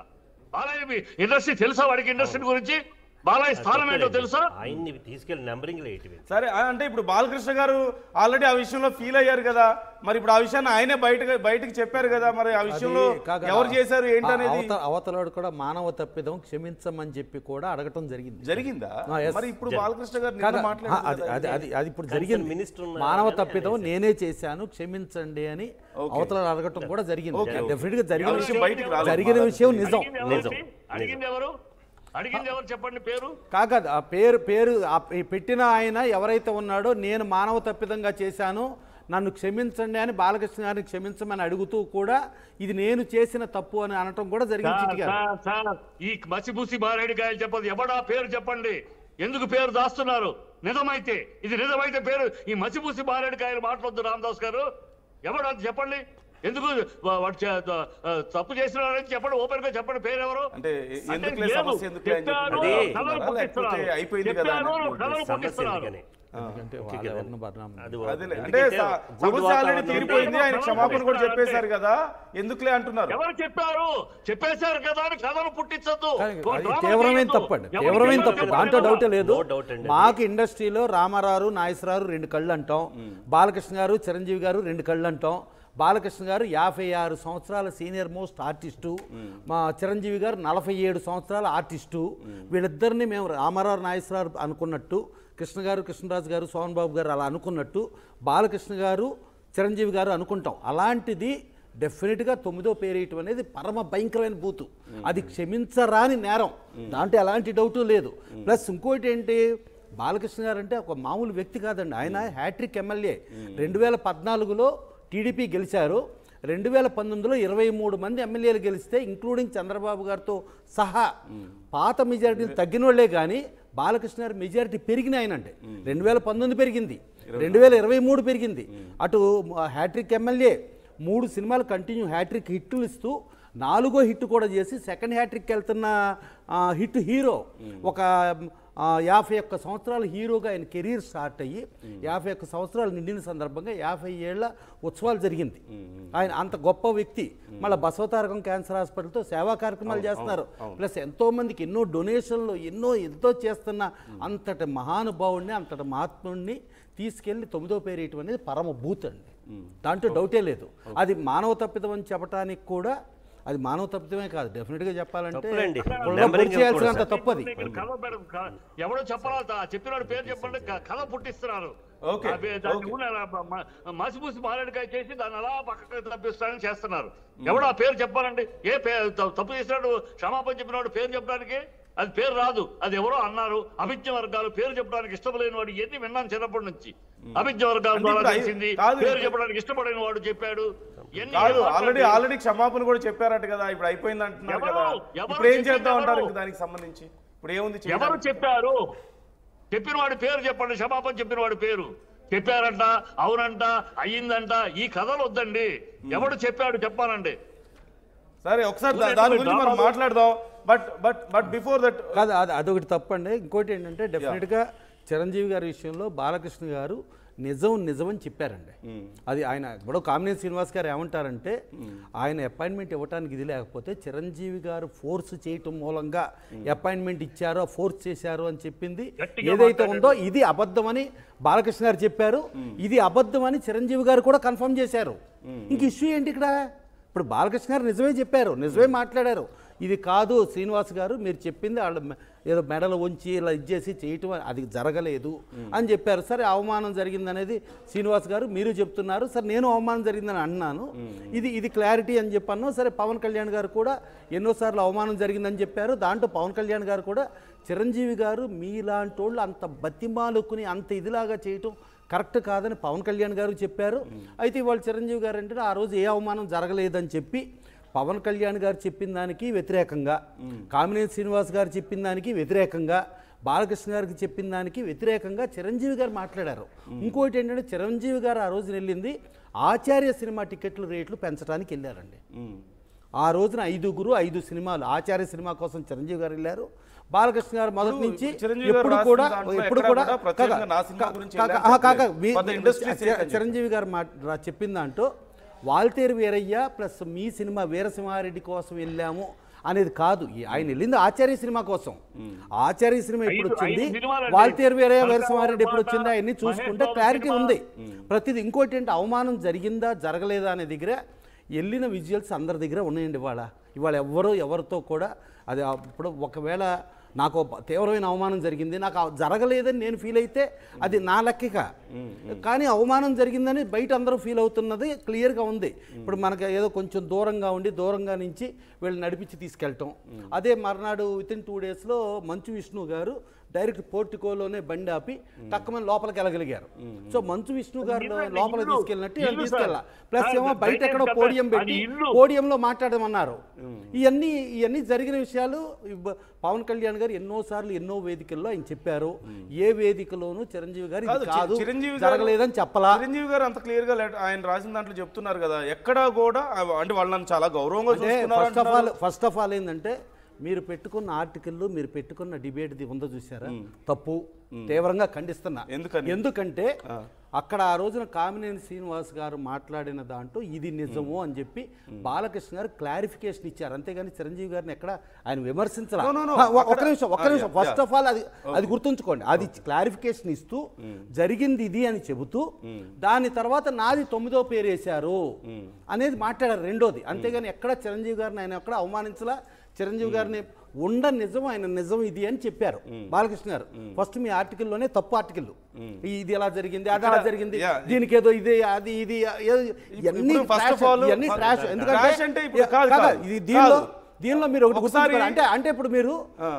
బాలయ్య ఇండస్ట్రీ తెలుసా వాడికి? ఇండస్ట్రీ గురించి బాలయ్య స్థానం ఏంటో తెలుసా? ఆయన్ని తీసుకెళ్లి నెంబరింగ్ సరే అంటే ఇప్పుడు బాలకృష్ణ గారు ఆల్రెడీ ఆ విషయంలో ఫీల్ అయ్యారు కదా, మరి ఇప్పుడు ఆ విషయాన్ని ఆయనే బయటకు చెప్పారు కదా, మరి ఆ విషయంలో ఎవరు చేశారు ఏంటనేది అవతలాడు కూడా మానవ తప్పిదం క్షమించమని చెప్పి కూడా అడగటం జరిగిందా? మరి ఇప్పుడు బాలకృష్ణ గారు అది ఇప్పుడు జరిగింది. మానవ తప్పిదం నేనే చేశాను క్షమించండి అని అవతలాడు అడగటం కూడా జరిగింది. డెఫినెట్ గా జరిగిన విషయం నిజం. అడిగింది ఎవరు? అడిగింది ఎవరు చెప్పండి పేరు? కాదు, ఆ పేరు పెట్టిన ఆయన ఎవరైతే ఉన్నాడో నేను మానవ తప్పిదంగా చేశాను నన్ను క్షమించండి అని బాలకృష్ణ గారిని క్షమించమని అడుగుతూ కూడా ఇది నేను చేసిన తప్పు అని అనటం కూడా జరిగింది. ఈ మసిబూసి బారెడ్డి గాయలు చెప్పదు, ఎవడా పేరు చెప్పండి, ఎందుకు పేరు దాస్తున్నారు? నిజమైతే ఇది నిజమైతే పేరు ఈ మసిబూసి బారెడ్డి గాయలు మాట్లాడొద్దు రామదాస్ గారు. ఎవడా చెప్పండి, ఎందుకు తప్పు చేసినారని చెప్పండి, ఓపెన్ గా చెప్పండి పేరు ఎవరు? తీరిపోయింది, ఆయన క్షమాపణ కూడా చెప్పేశారు కదా, ఎందుకులే అంటున్నారు. ఎవరు చెప్పారు? చెప్పేశారు కదా అని కథను పుట్టించద్దు. తీవ్రమైన తప్పండి, తీవ్రమైన తప్పు, దాంట్లో డౌటే లేదు. మాకు ఇండస్ట్రీలో రామారావు నాగేశ్వరరావు 2 కళ్ళు అంటాం, బాలకృష్ణ గారు చిరంజీవి గారు 2 కళ్ళు అంటాం. బాలకృష్ణ గారు 56 సంవత్సరాల సీనియర్ మోస్ట్ ఆర్టిస్టు, మా చిరంజీవి గారు 47 సంవత్సరాల ఆర్టిస్టు. వీళ్ళిద్దరిని మేము రామారావు నాగేశ్వరరావు అనుకున్నట్టు, కృష్ణ గారు కృష్ణరాజు గారు సోహన్ బాబు గారు అలా అనుకున్నట్టు బాలకృష్ణ గారు చిరంజీవి గారు అనుకుంటాం. అలాంటిది డెఫినెట్గా 9వ పేరు వేయటం అనేది పరమ భయంకరమైన బూతు, అది క్షమించరాని నేరం, దాంట్లో ఎలాంటి డౌటు లేదు. ప్లస్ ఇంకోటి ఏంటి, బాలకృష్ణ గారు అంటే ఒక మామూలు వ్యక్తి కాదండి. ఆయన హ్యాట్రిక్ ఎమ్మెల్యే. 2014లో టీడీపీ గెలిచారు, 2019లో 23 మంది ఎమ్మెల్యేలు గెలిస్తే ఇంక్లూడింగ్ చంద్రబాబు గారితో సహా పాత మెజారిటీలు తగ్గిన వాళ్ళే, కానీ బాలకృష్ణ గారి మెజారిటీ పెరిగినాయనండి. 2019 పెరిగింది, 2023 పెరిగింది. అటు హ్యాట్రిక్ ఎమ్మెల్యే 3 సినిమాలు కంటిన్యూ హ్యాట్రిక్ హిట్లు ఇస్తూ 4వ హిట్ కూడా చేసి సెకండ్ హ్యాట్రిక్ వెళ్తున్న హిట్ హీరో. ఒక 51 సంవత్సరాల హీరోగా ఆయన కెరీర్ స్టార్ట్ అయ్యి 51 సంవత్సరాలు నిండిన సందర్భంగా 50 ఏళ్ల ఉత్సవాలు జరిగింది. ఆయన అంత గొప్ప వ్యక్తి. మళ్ళీ బసవతారకం క్యాన్సర్ హాస్పిటల్తో సేవా కార్యక్రమాలు చేస్తున్నారు. ప్లస్ ఎంతోమందికి ఎన్నో డొనేషన్లు ఎంతో చేస్తున్న అంతటి మహానుభావుడిని, అంతటి మహాత్ముడిని తీసుకెళ్ళి 9వ పేరు వేయటం అనేది పరమ బూత్ అండి, దాంట్లో డౌటే లేదు. అది మానవ తప్పిదం అని చెప్పడానికి కూడా అది మానవ తప్పిదమే కాదు, డెఫినెట్గా చెప్పాలంటే చేయాల్సినంత తప్పది. ఎవడో చెప్పాలి, చెప్పినాడు పేరు చెప్పండి, కథ పుట్టిస్తున్నారు. ఓకే, దాన్ని మసిపూసి మారేడుకాయ చేసి దాన్ని అలా పక్కకు తప్పిస్తానని చేస్తున్నారు. ఎవడు ఆ పేరు చెప్పాలండి? ఏ పేరు తప్పు చేసినాడు క్షమాపణ చెప్పినవాడు పేరు చెప్పడానికి? అది పేరు రాదు. అది ఎవరో అన్నారు అభిజ్ఞ వర్గాలు పేరు చెప్పడానికి ఇష్టపడలేని వాడు ఎన్ని విన్నాను చిన్నప్పటి నుంచి. అభిజ్ఞ వర్గాల ద్వారా తెలిసింది, పేరు చెప్పడానికి ఇష్టపడని వాడు చెప్పాడు. ఆల్రెడీ క్షమాపణ కూడా చెప్పారట కదా, ఇప్పుడు అయిపోయింది అంటున్నారు కదా, ఇప్పుడు ఏం చేద్దాం అంటారు దానికి సంబంధించి? ఇప్పుడు ఏముంది? ఎవరు చెప్పారు? చెప్పిన వాడి పేరు చెప్పండి. క్షమాపణ చెప్పిన వాడి పేరు చెప్పారంట, అవునంట, అయ్యిందంట, ఈ కథలు వద్దండి. ఎవడు చెప్పాడు చెప్పానండి. సరే, ఒకసారి దాని గురించి మనం మాట్లాడదాం. బట్ బిఫోర్ దట్ కాదు, అదొకటి తప్పండి. ఇంకోటి ఏంటంటే డెఫినెట్గా చిరంజీవి గారి విషయంలో బాలకృష్ణ గారు నిజం అని చెప్పారండి. అది ఆయన ఇప్పుడు కామినేని శ్రీనివాస్ గారు ఏమంటారంటే ఆయన అపాయింట్మెంట్ ఇవ్వడానికి ఇది లేకపోతే చిరంజీవి గారు ఫోర్స్ చేయటం మూలంగా అపాయింట్మెంట్ ఇచ్చారో ఫోర్స్ చేశారు అని చెప్పింది ఏదైతే ఉందో ఇది అబద్ధమని బాలకృష్ణ గారు చెప్పారు. ఇది అబద్ధమని చిరంజీవి గారు కూడా కన్ఫర్మ్ చేశారు. ఇంక ఇష్యూ ఏంటి ఇక్కడ? ఇప్పుడు బాలకృష్ణ గారు నిజమే చెప్పారు, నిజమే మాట్లాడారు. ఇది కాదు శ్రీనివాస్ గారు మీరు చెప్పింది వాళ్ళు ఏదో మెడలు ఉంచి ఇలా ఇచ్చేసి చేయటం అది జరగలేదు అని చెప్పారు. సరే, అవమానం జరిగిందనేది శ్రీనివాస్ గారు మీరు చెప్తున్నారు. సరే, నేను అవమానం జరిగిందని అన్నాను, ఇది క్లారిటీ అని చెప్పాను. సరే, పవన్ కళ్యాణ్ గారు కూడా ఎన్నోసార్లు అవమానం జరిగిందని చెప్పారు. దాంట్లో పవన్ కళ్యాణ్ గారు కూడా చిరంజీవి గారు మీలాంటి వాళ్ళు అంత బతిమాలుకుని అంత ఇదిలాగా చేయటం కరెక్ట్ కాదని పవన్ కళ్యాణ్ గారు చెప్పారు. అయితే ఇవాళ చిరంజీవి గారు అంటే ఆ రోజు ఏ అవమానం జరగలేదని చెప్పి పవన్ కళ్యాణ్ గారు చెప్పిన దానికి వ్యతిరేకంగా, కామినేని శ్రీనివాస్ గారు చెప్పిన దానికి వ్యతిరేకంగా, బాలకృష్ణ గారికి చెప్పిన దానికి వ్యతిరేకంగా చిరంజీవి గారు మాట్లాడారు. ఇంకోటి ఏంటంటే చిరంజీవి గారు ఆ రోజున వెళ్ళింది ఆచార్య సినిమా టికెట్లు రేట్లు పెంచడానికి వెళ్ళారండి. ఆ రోజున 5 సినిమాలు ఆచార్య సినిమా కోసం చిరంజీవి గారు వెళ్ళారు. బాలకృష్ణ గారు మొదటి నుంచి ఎప్పుడు కూడా చిరంజీవి గారు చెప్పిన దాంట్లో వాల్తేరు వీరయ్య ప్లస్ మీ సినిమా వీరసింహారెడ్డి కోసం వెళ్ళాము అనేది కాదు. ఆయన వెళ్ళింది ఆచార్య సినిమా కోసం. ఆచార్య సినిమా ఎప్పుడు వచ్చింది, వాల్తేరు వీరయ్య వీరసింహారెడ్డి ఎప్పుడు వచ్చింది, అవన్నీ చూసుకుంటే క్లారిటీ ఉంది ప్రతిదీ. ఇంకోటి ఏంటి, అవమానం జరిగిందా జరగలేదా అనే దగ్గర వెళ్ళిన విజువల్స్ అందరి దగ్గర ఉన్నాయండి. ఇవాళ ఎవరితో కూడా అది ఇప్పుడు ఒకవేళ నాకు తీవ్రమైన అవమానం జరిగింది, నాకు జరగలేదని నేను ఫీల్ అయితే అది నా లెక్కక, కానీ అవమానం జరిగిందని బయట అందరూ ఫీల్ అవుతున్నది క్లియర్గా ఉంది. ఇప్పుడు మనకి ఏదో కొంచెం దూరంగా నుంచి వీళ్ళు నడిపించి తీసుకెళ్ళటం, అదే మర్నాడు వితిన్ 2 డేస్లో మంచు విష్ణు గారు డైరెక్ట్ పోర్టికోలోనే బండి ఆపి తక్కువని లోపలికి వెళ్ళగలిగారు. సో మంచు విష్ణు గారు లోపలికి తీసుకెళ్ళినట్టు వీళ్ళు తీసుకెళ్ళా. ప్లస్ ఏమో బయట ఎక్కడో పోడియం పెట్టి పోడియంలో మాట్లాడమన్నారు. ఇవన్నీ జరిగిన విషయాలు పవన్ కళ్యాణ్ గారు ఎన్నోసార్లు ఎన్నో వేదికల్లో ఆయన చెప్పారు. ఏ వేదికలోనూ చిరంజీవి గారు జరగలేదని చెప్పలా. చిరంజీవి గారు అంత క్లియర్ గా ఆయన రాసిన దాంట్లో చెప్తున్నారు కదా, ఎక్కడా కూడా అంటే వాళ్ళని చాలా గౌరవంగా చూస్తున్నారు. ఫస్ట్ ఆఫ్ ఆల్ ఏంటంటే మీరు పెట్టుకున్న ఆర్టికల్లో మీరు పెట్టుకున్న డిబేట్ది ఉందో చూసారా, తప్పు, తీవ్రంగా ఖండిస్తున్నా. ఎందుకంటే అక్కడ ఆ రోజున కామినేని శ్రీనివాస్ గారు మాట్లాడిన దాంట్లో ఇది నిజము అని చెప్పి బాలకృష్ణ గారు క్లారిఫికేషన్ ఇచ్చారు. అంతేగాని చిరంజీవి గారిని ఎక్కడ ఆయన విమర్శించాల. ఒక్క నిమిషం ఫస్ట్ ఆఫ్ ఆల్ అది గుర్తుంచుకోండి. అది క్లారిఫికేషన్ ఇస్తూ జరిగింది ఇది అని చెబుతూ దాని తర్వాత నాది 9వ పేరు వేశారు అనేది మాట్లాడారు రెండోది. అంతేగాని ఎక్కడ చిరంజీవి గారిని ఆయన ఎక్కడ అవమానించలా. చిరంజీవి గారిని నిజం ఆయన నిజం ఇది అని చెప్పారు బాలకృష్ణ గారు. ఫస్ట్ మీ ఆర్టికల్లోనే తప్పు ఆర్టికల్, ఇది ఎలా జరిగింది అది అలా జరిగింది, దీనికి ఏదో ఇది అది ఇది దీనిలో మీరు ఒకటి గుర్తుపెట్టుకోవాలి. అంటే ఇప్పుడు మీరు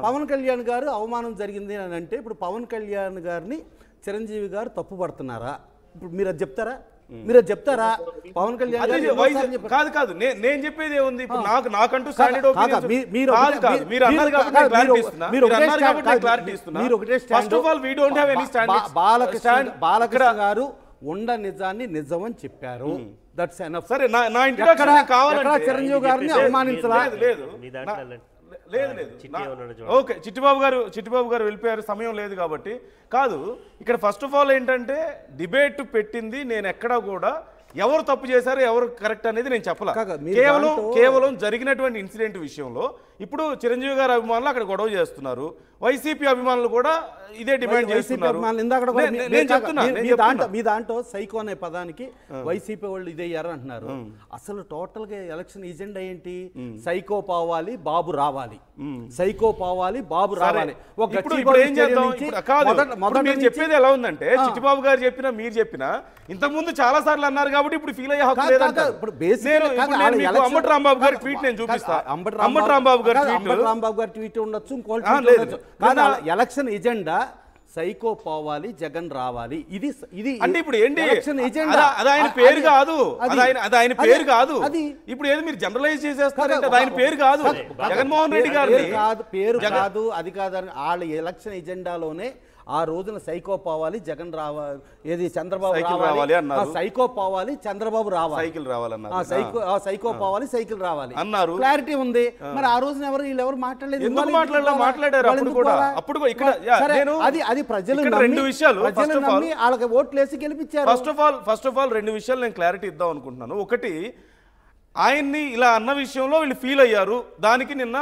పవన్ కళ్యాణ్ గారు అవమానం జరిగింది అని అంటే ఇప్పుడు పవన్ కళ్యాణ్ గారిని చిరంజీవి గారు తప్పు పడుతున్నారా? ఇప్పుడు మీరు అది చెప్తారా? పవన్ కళ్యాణ్ కాదు నేను చెప్పేది ఏముంది, నాకంటూ బాలకృష్ణ గారు నిజాన్ని నిజం అని చెప్పారు. That's enough. సరే, నా ఇంట్రడక్షన్ కావాలంటే చిరంజీవి గారిని అవమానించలా. ఓకే, చిట్టిబాబు గారు వెళ్ళిపోయారు, సమయం లేదు కాబట్టి. కాదు, ఇక్కడ ఫస్ట్ ఆఫ్ ఆల్ ఏంటంటే డిబేట్ పెట్టింది నేను ఎక్కడా కూడా ఎవరు తప్పు చేశారు ఎవరు కరెక్ట్ అనేది నేను చెప్పలా. కేవలం జరిగినటువంటి ఇన్సిడెంట్ విషయంలో ఇప్పుడు చిరంజీవి గారి అభిమానులు అక్కడ గొడవ చేస్తున్నారు, వైసీపీ అభిమానులు కూడా ఇదే డిమాండ్ చేస్తున్నారు. మీ దాంట్లో సైకో అనే పదానికి వైసీపీ వాళ్ళు ఇదయ్యారు అంటున్నారు. అసలు టోటల్ గా ఎలక్షన్ ఎజెండా ఏంటి? సైకో పోవాలి, బాబు రావాలి, సైకో పోవాలి, బాబు రావాలి. ఇప్పుడు ఏం చేద్దాం? కాదు, మీరు చెప్పేది ఎలా ఉందంటే చిట్టిబాబు గారు చెప్పినా మీరు చెప్పినా ఇంతకుముందు చాలా సార్లు అన్నారు కాబట్టి ఇప్పుడు ఫీల్ అయ్యే హక్కు లేదంట. అంబటి రాంబాబు గారి ట్వీట్ నేను చూపిస్తా. అంబటి రాంబాబు గారి ట్వీట్ ఉండొచ్చు, ఎలక్షన్ ఎజెండా సైకో పోవాలి, జగన్ రావాలి. ఇది ఇది అంటే ఇప్పుడు ఏంటి? అది ఆయన పేరు కాదు, అది ఆయన పేరు కాదు. ఇప్పుడు ఏది మీరు జనరలైజ్ చేసేస్తారంటే అది ఆయన పేరు కాదు. జగన్మోహన్ రెడ్డి గారు పేరు కాదు, అది కాదని వాళ్ళ ఎలక్షన్ ఎజెండాలోనే ఆ రోజున సైకో పోవాలి, జగన్ రావాలి, ఏది చంద్రబాబు రావాలి అన్నారు. సైకో పోవాలి, చంద్రబాబు రావాలి, సైకిల్ రావాలన్నారు. సైకో పోవాలి, సైకిల్ రావాలి అన్నారు. క్లారిటీ ఉంది. మరి ఆ రోజున ఎవరు మాట్లాడలేదు? ఎందుకు మాట్లాడారు? అది ప్రజలు రెండు విషయాలు వాళ్ళకి ఓట్లు వేసి గెలిపించారు. ఫస్ట్ ఆఫ్ ఆల్ రెండు విషయాలు నేను క్లారిటీ ఇద్దాం అనుకుంటున్నాను. ఒకటి, ఆయన్ని ఇలా అన్న విషయంలో వీళ్ళు ఫీల్ అయ్యారు. దానికి నిన్న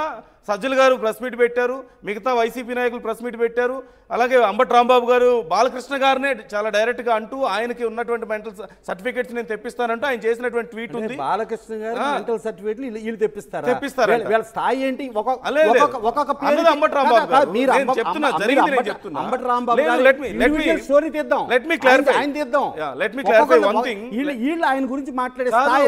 సజ్జల్ గారు ప్రెస్ మీట్ పెట్టారు, మిగతా వైసీపీ నాయకులు ప్రెస్ మీట్ పెట్టారు. అలాగే అంబటి రాంబాబు గారు బాలకృష్ణ గారినే చాలా డైరెక్ట్గా అంటూ ఆయనకి ఉన్నటువంటి మెంటల్ సర్టిఫికేట్స్ నేను తెప్పిస్తానంటూ ఆయన చేసినటువంటి ట్వీట్ ఉంది. బాలకృష్ణ గారు మెంటల్ సర్టిఫికేట్లు వీళ్ళు తెప్పిస్తారు. వీళ్ళ స్థాయి ఏంటి? అంబటి రాంబాబు స్టోరీ తీద్దాం, ఆయన తీద్దాం. వీళ్ళు ఆయన గురించి మాట్లాడే స్థాయి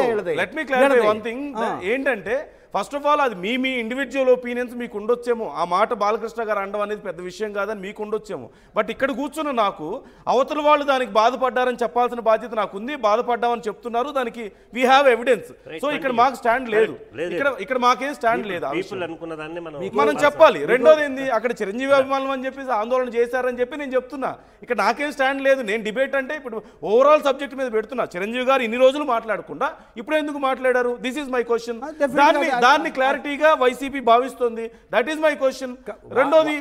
ఏంటంటే ఫస్ట్ ఆఫ్ ఆల్ అది మీ ఇండివిజువల్ ఒపీనియన్స్ మీకు ఉండొచ్చేమో. ఆ మాట బాలకృష్ణ గారు అనడం అనేది పెద్ద విషయం కాదని మీకు ఉండొచ్చేమో. బట్ ఇక్కడ కూర్చున్న నాకు అవతల వాళ్ళు దానికి బాధపడ్డారని చెప్పాల్సిన బాధ్యత నాకు ఉంది. బాధపడ్డామని చెప్తున్నారు, దానికి వీ హ్యావ్ ఎవిడెన్స్. సో ఇక్కడ మాకు స్టాండ్ లేదు, ఇక్కడ మాకేం స్టాండ్ లేదు. మనం చెప్పాలి. రెండోది ఏంది, అక్కడ చిరంజీవి అభిమానులు అని చెప్పేసి ఆందోళన చేశారని చెప్పి నేను చెప్తున్నా. ఇక్కడ నాకేం స్టాండ్ లేదు. నేను డిబేట్ అంటే ఇప్పుడు ఓవరాల్ సబ్జెక్ట్ మీద పెడుతున్నా. చిరంజీవి గారు ఇన్ని రోజులు మాట్లాడకుండా ఇప్పుడు ఎందుకు మాట్లాడారు? This is my question. దాన్ని క్లారిటీగా వైసీపీ భావిస్తుంది. That is my question. రెండోది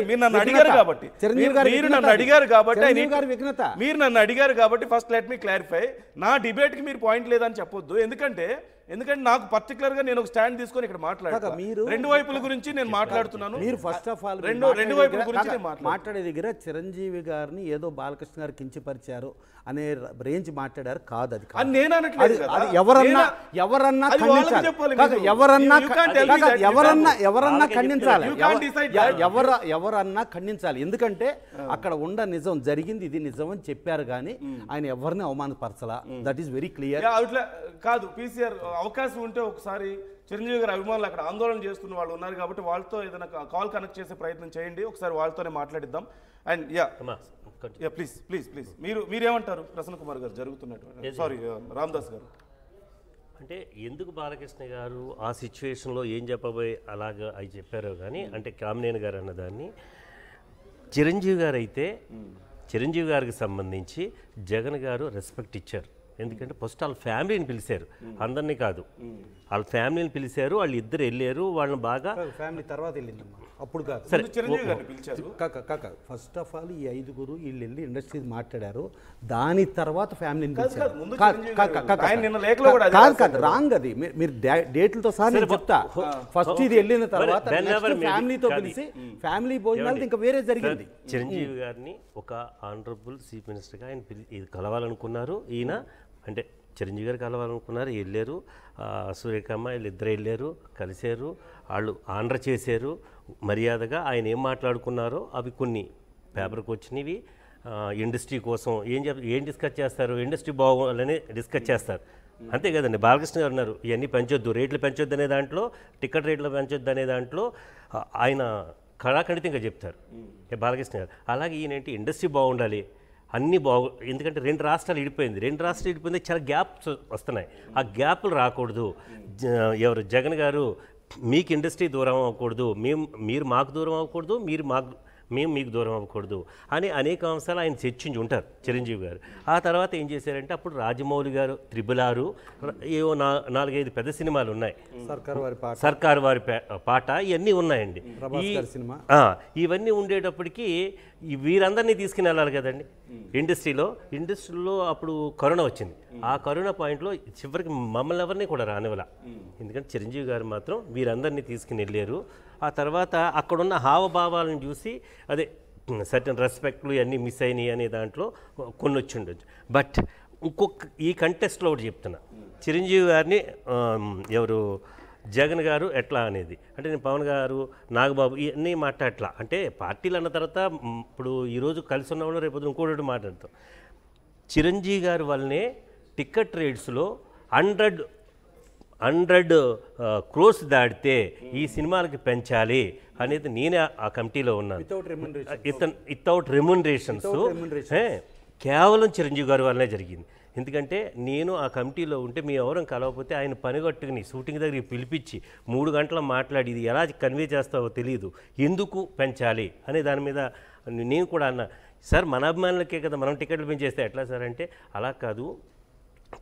మీరు నన్ను అడిగారు కాబట్టి ఫస్ట్ లెట్ మీ క్లారిఫై. నా డిబేట్ కి మీరు పాయింట్ లేదని చెప్పొద్దు. ఎందుకంటే నాకు పర్టికులర్ గా నేను ఒక స్టాండ్ తీసుకొని ఇక్కడ మాట్లాడతా. రెండు వైపుల గురించి నేను మాట్లాడుతున్నాను. మీరు ఫస్ట్ ఆఫ్ ఆల్ రెండు వైపుల గురించి మాట్లాడే దగ్గర చిరంజీవి గారిని ఏదో బాలకృష్ణ గారు కించపరిచారు అనే రేంజ్ మాట్లాడారు కాదు. అది నేను అనట్లేదు. ఎవరన్నా ఖండించాలి, ఎవరన్నా ఖండించాలి. ఎందుకంటే అక్కడ ఉన్న నిజం జరిగింది, ఇది నిజం అని చెప్పారు కానీ ఆయన ఎవరిని అవమానపరచలా. That is very clear. కాదు పీసీఆర్, అవకాశం ఉంటే ఒకసారి చిరంజీవి గారి అభిమానులు అక్కడ ఆందోళన చేస్తున్న వాళ్ళు ఉన్నారు కాబట్టి వాళ్ళతో ఏదైనా కాల్ కనెక్ట్ చేసే ప్రయత్నం చేయండి. ఒకసారి వాళ్ళతోనే మాట్లాడిద్దాం. అండ్ ప్లీజ్ మీరేమంటారు ప్రసన్న కుమార్ గారు జరుగుతున్నటువంటి? సారీ రామదాస్ గారు. అంటే ఎందుకు బాలకృష్ణ గారు ఆ సిచ్యువేషన్లో ఏం చెప్పబోయి అలాగా అవి చెప్పారో కానీ, అంటే కామినేని గారు అన్నదాన్ని చిరంజీవి గారు అయితే చిరంజీవి గారికి సంబంధించి జగన్ గారు రెస్పెక్ట్ ఇచ్చారు. ఎందుకంటే ఫస్ట్ వాళ్ళ ఫ్యామిలీని పిలిచారు, అందరినీ కాదు. వాళ్ళ ఫ్యామిలీని పిలిచారు, వాళ్ళు ఇద్దరు వెళ్ళారు, వాళ్ళని బాగా ఫ్యామిలీ తర్వాత వెళ్ళిందమ్మా. అప్పుడు కాదు, ఫస్ట్ ఆఫ్ ఆల్ ఈ ఐదుగురు వీళ్ళు వెళ్ళి ఇండస్ట్రీ మాట్లాడారు. దాని తర్వాత ఫ్యామిలీని పిలిచారు. రాంగ్ అది. మీరు డేట్లతో సహా నేను చెప్తా. ఫస్ట్ ఇది వెళ్ళిన తర్వాత ఫ్యామిలీతో పిలిచి ఫ్యామిలీ భోజనాలు ఇంకా వేరే జరిగింది. చిరంజీవి గారిని ఒక ఆనరబుల్ చీఫ్ మినిస్టర్గా ఆయన కలవాలనుకున్నారు. ఈయన అంటే చిరంజీవి గారు కలవాలనుకున్నారు, వెళ్ళారు. సూర్యకమ్మ వీళ్ళిద్దరు వెళ్ళారు, కలిశారు, వాళ్ళు ఆనర్ చేశారు. మర్యాదగా ఆయన ఏం మాట్లాడుకున్నారో అవి కొన్ని పేపర్కి వచ్చినవి. ఇండస్ట్రీ కోసం ఏం డిస్కస్ చేస్తారు? ఇండస్ట్రీ బాగోవాలని డిస్కస్ చేస్తారు, అంతే కదండి. బాలకృష్ణ గారు ఉన్నారు, ఇవన్నీ పెంచొద్దు, రేట్లు పెంచొద్దు అనే దాంట్లో, టికెట్ రేట్లు పెంచొద్దు అనే దాంట్లో ఆయన కళాఖండితంగా చెప్తారు బాలకృష్ణ గారు. అలాగే ఈయనేంటి ఇండస్ట్రీ బాగుండాలి, అన్నీ ఎందుకంటే రెండు రాష్ట్రాలు విడిపోయింది, చాలా గ్యాప్స్ వస్తున్నాయి. ఆ గ్యాప్లు రాకూడదు. ఎవరు జగన్ గారు మీకు ఇండస్ట్రీ దూరం అవ్వకూడదు, మీరు మాకు దూరం అవ్వకూడదు, మీరు మేము మీకు దూరం అవ్వకూడదు అని అనేక అంశాలు ఆయన చర్చించి ఉంటారు చిరంజీవి గారు. ఆ తర్వాత ఏం చేశారంటే అప్పుడు రాజమౌళి గారు 666 ఏవో 4-5 పెద్ద సినిమాలు ఉన్నాయి, సర్కారు వారి పాట ఇవన్నీ ఉన్నాయండి. ఇవన్నీ ఉండేటప్పటికీ వీరందరినీ తీసుకుని వెళ్ళాలి కదండి ఇండస్ట్రీలో అప్పుడు కరోనా వచ్చింది. ఆ కరోనా పాయింట్లో చివరికి మమ్మల్ని ఎవరిని కూడా రానివ్వాల, ఎందుకంటే చిరంజీవి గారు మాత్రం వీరందరినీ తీసుకుని వెళ్ళారు. ఆ తర్వాత అక్కడున్న హావభావాలను చూసి అదే సర్టన్ రెస్పెక్ట్లు ఇవన్నీ మిస్ అయినాయి అనే దాంట్లో కొన్ని వచ్చి ఉండొచ్చు. బట్ ఇంకొక ఈ కంటెస్ట్లో ఒకటి చెప్తున్నా, చిరంజీవి గారిని ఎవరు జగన్ గారు ఎట్లా అనేది, అంటే నేను పవన్ గారు నాగబాబు ఇవన్నీ మాట్లాడట్లా, అంటే పార్టీలు అన్న తర్వాత ఇప్పుడు ఈరోజు కలిసి ఉన్న వాళ్ళు రేపు ఇంకోటి మాట్లాడతాం. చిరంజీవి గారి వల్లనే టికెట్ రేట్స్లో 100 క్రోర్స్ దాటితే ఈ సినిమాలకి పెంచాలి అనేది నేనే ఆ కమిటీలో ఉన్నాను. వితౌట్ రెమ్యునరేషన్స్ కేవలం చిరంజీవి గారి వల్లనే జరిగింది. ఎందుకంటే నేను ఆ కమిటీలో ఉంటే మీ ఎవరం కలవకపోతే ఆయన పనిగట్టుకుని షూటింగ్ దగ్గరికి పిలిపించి 3 గంటలు మాట్లాడి ఇది ఎలా కన్వే చేస్తావో తెలియదు, ఎందుకు పెంచాలి అనే దాని మీద నేను కూడా అన్నా, సార్ మన అభిమానులకే కదా మనం టికెట్లు పెంచేస్తే ఎట్లా సార్ అంటే, అలా కాదు,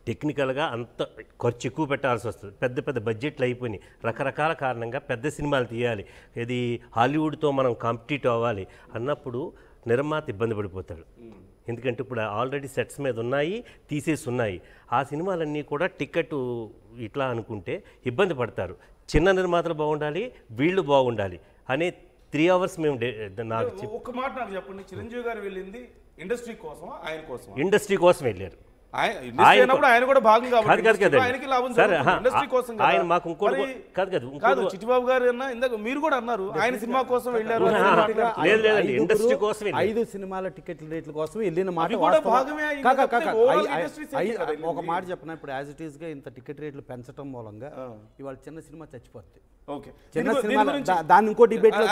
టెక్నికల్గా అంత ఖర్చు ఎక్కువ పెట్టాల్సి వస్తుంది, పెద్ద పెద్ద బడ్జెట్లు అయిపోయినాయి, రకరకాల కారణంగా పెద్ద సినిమాలు తీయాలి, ఇది హాలీవుడ్తో మనం కాంపిటీట్ అవ్వాలి అన్నప్పుడు నిర్మాత ఇబ్బంది పడిపోతాడు. ఎందుకంటే ఇప్పుడు ఆల్రెడీ సెట్స్ మీద ఉన్నాయి, తీసేసి ఉన్నాయి, ఆ సినిమాలన్నీ కూడా టికెట్ ఇట్లా అనుకుంటే ఇబ్బంది పడతారు. చిన్న నిర్మాతలు బాగుండాలి, వీళ్ళు బాగుండాలి అనే 3 అవర్స్ మేము నాకు ఒక మాట నాకు చెప్పండి, చిరంజీవి గారు వెళ్ళింది ఇండస్ట్రీ కోసమా ఆయన కోసం? ఇండస్ట్రీ కోసం వెళ్ళారు. ఆయన కూడా భాగం కాదు. చిట్టిబాబు గారు ఇందాక మీరు కూడా అన్నారు ఆయన సినిమా కోసం వెళ్ళారు. ఇండస్ట్రీ కోసం 5 సినిమాల టికెట్ల రేట్ల కోసం వెళ్ళిన మాట ఒక మాట చెప్పిన, ఇప్పుడు యాజ్ ఇట్ ఈస్ గా ఇంత టికెట్ రేట్లు పెంచడం మూలంగా ఇవాళ చిన్న సినిమా చచ్చిపోతుంది. చిన్న సినిమా దాన్ని ఇంకో డిబేట్ లో